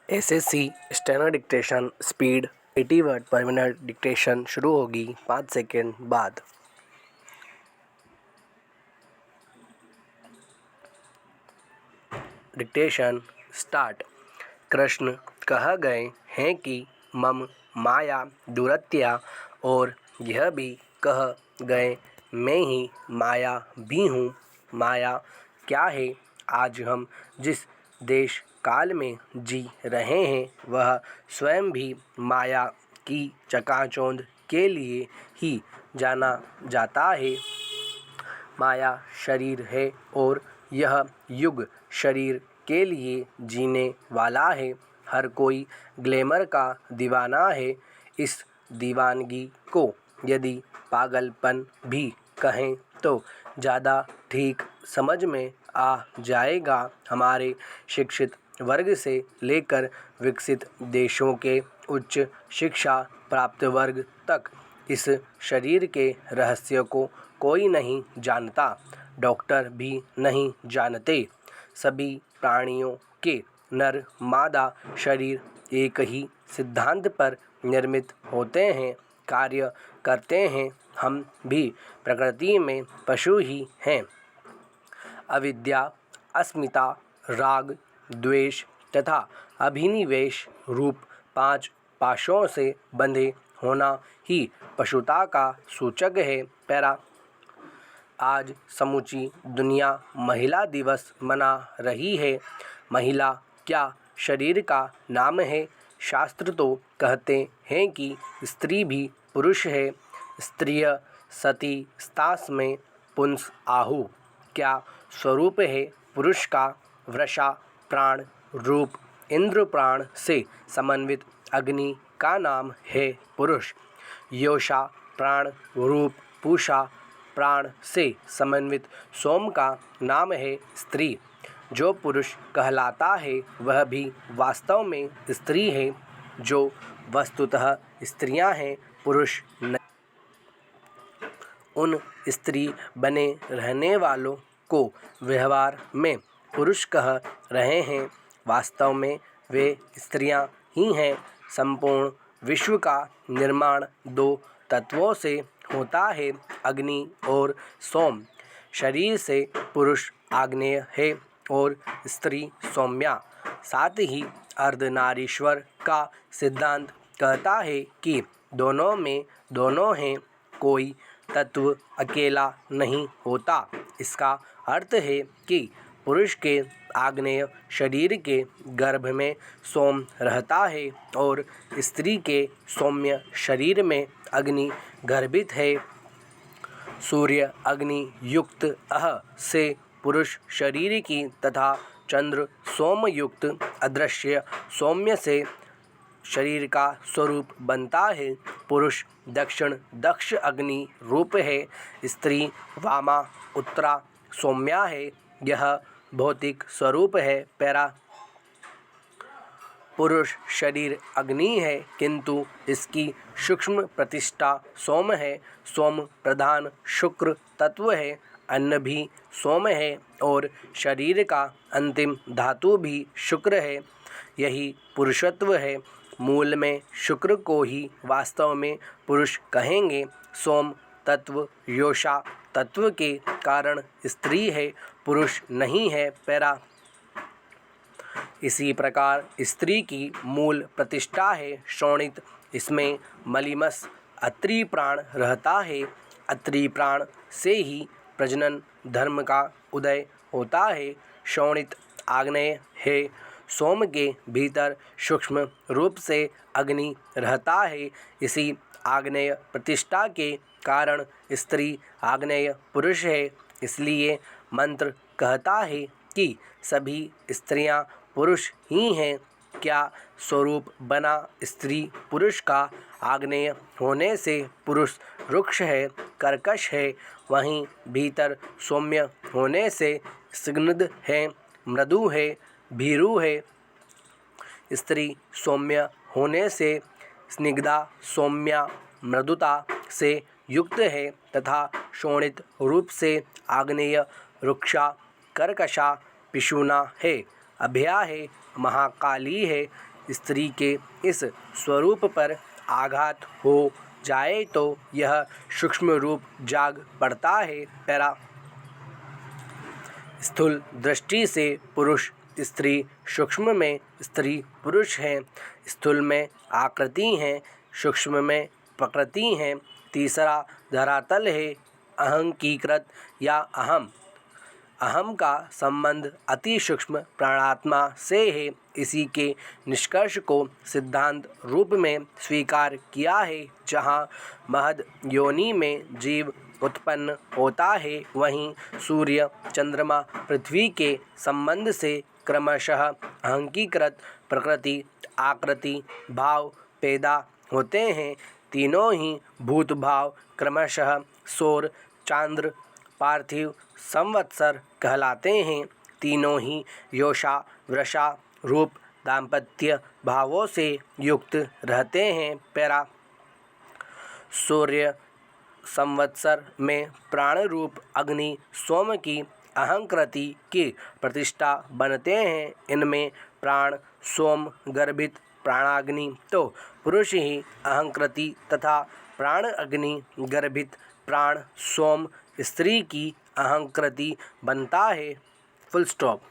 SSC steno dictation speed 80 word पर minute. Dictation शुरू होगी 5 सेकंड बाद। Dictation start. कृष्ण कह गए हैं कि मम माया दुरत्या, और यह भी कह गए मैं ही माया भी हूँ। माया क्या है? आज हम जिस देश काल में जी रहे हैं वह स्वयं भी माया की चकाचौंध के लिए ही जाना जाता है। माया शरीर है और यह युग शरीर के लिए जीने वाला है। हर कोई ग्लैमर का दीवाना है। इस दीवानगी को यदि पागलपन भी कहें तो ज़्यादा ठीक समझ में आ जाएगा। हमारे शिक्षित वर्ग से लेकर विकसित देशों के उच्च शिक्षा प्राप्त वर्ग तक इस शरीर के रहस्य को कोई नहीं जानता। डॉक्टर भी नहीं जानते। सभी प्राणियों के नर मादा शरीर एक ही सिद्धांत पर निर्मित होते हैं, कार्य करते हैं। हम भी प्रकृति में पशु ही हैं। अविद्या, अस्मिता, राग, द्वेष तथा अभिनिवेश रूप 5 पाशों से बंधे होना ही पशुता का सूचक है। पैरा। आज समूची दुनिया महिला दिवस मना रही है। महिला क्या शरीर का नाम है? शास्त्र तो कहते हैं कि स्त्री भी पुरुष है। स्त्रिय सती स्तास में पुंस आहु क्या स्वरूप है पुरुष का? वृषा प्राण रूप इंद्र प्राण से समन्वित अग्नि का नाम है पुरुष। योषा प्राण रूप पूषा प्राण से समन्वित सोम का नाम है स्त्री। जो पुरुष कहलाता है वह भी वास्तव में स्त्री है। जो वस्तुतः स्त्रियां हैं पुरुष नहीं। उन स्त्री बने रहने वालों को व्यवहार में पुरुष कह रहे हैं, वास्तव में वे स्त्रियां ही हैं। संपूर्ण विश्व का निर्माण 2 तत्वों से होता है, अग्नि और सोम। शरीर से पुरुष आग्नेय है और स्त्री सौम्या। साथ ही अर्धनारीश्वर का सिद्धांत कहता है कि दोनों में दोनों हैं, कोई तत्व अकेला नहीं होता। इसका अर्थ है कि पुरुष के आग्नेय शरीर के गर्भ में सोम रहता है और स्त्री के सौम्य शरीर में अग्नि गर्भित है। सूर्य अग्नि युक्त अह से पुरुष शरीर की तथा चंद्र सोम युक्त अदृश्य सौम्य से शरीर का स्वरूप बनता है। पुरुष दक्षिण दक्ष अग्नि रूप है, स्त्री वामा उत्तरा सौम्या है। यह भौतिक स्वरूप है। पैरा। पुरुष शरीर अग्नि है किंतु इसकी सूक्ष्म प्रतिष्ठा सोम है। सोम प्रधान शुक्र तत्व है। अन्न भी सोम है और शरीर का अंतिम धातु भी शुक्र है। यही पुरुषत्व है। मूल में शुक्र को ही वास्तव में पुरुष कहेंगे। सोम तत्व योषा तत्व के कारण स्त्री है, पुरुष नहीं है। पैरा। इसी प्रकार स्त्री की मूल प्रतिष्ठा है शोणित। इसमें मलीमस अत्रि प्राण रहता है। अत्रि प्राण से ही प्रजनन धर्म का उदय होता है। शोणित आग्नेय है। सोम के भीतर सूक्ष्म रूप से अग्नि रहता है। इसी आग्नेय प्रतिष्ठा के कारण स्त्री आग्नेय पुरुष है। इसलिए मंत्र कहता है कि सभी स्त्रियां पुरुष ही हैं। क्या स्वरूप बना स्त्री पुरुष का? आग्नेय होने से पुरुष रुक्ष है, कर्कश है, वहीं भीतर सौम्य होने से स्निग्ध है, मृदु है, भीरु है। स्त्री सौम्य होने से स्निग्धा सौम्या मृदुता से युक्त है तथा शोणित रूप से आग्नेय रुक्षा कर्कशा पिशुना है। अभया है, महाकाली है, स्त्री के इस स्वरूप पर आघात हो जाए तो यह सूक्ष्म रूप जाग पड़ता है। पैरा स्थूल दृष्टि से पुरुष स्त्री, सूक्ष्म में स्त्री पुरुष है, स्थूल में आकृति है, सूक्ष्म में प्रकृति है। तीसरा धरातल है अहंकीकृत या अहम। अहम का संबंध अति सूक्ष्म प्राणात्मा से है। इसी के निष्कर्ष को सिद्धांत रूप में स्वीकार किया है। जहाँ महद योनि में जीव उत्पन्न होता है, वहीं सूर्य चंद्रमा पृथ्वी के संबंध से क्रमशः अहंकीकृत प्रकृति आकृति भाव पैदा होते हैं। तीनों ही भूत भाव क्रमशः सौर चांद्र पार्थिव संवत्सर कहलाते हैं। तीनों ही योषा वृषा रूप दाम्पत्य भावों से युक्त रहते हैं। पैरा सूर्य संवत्सर में प्राण रूप अग्नि सोम की अहंकृति की प्रतिष्ठा बनते हैं। इनमें प्राण सोम गर्भित प्राणाग्नि तो पुरुष ही अहंकृति तथा प्राण अग्नि गर्भित प्राण सोम स्त्री की अहंकृति बनता है। Full stop.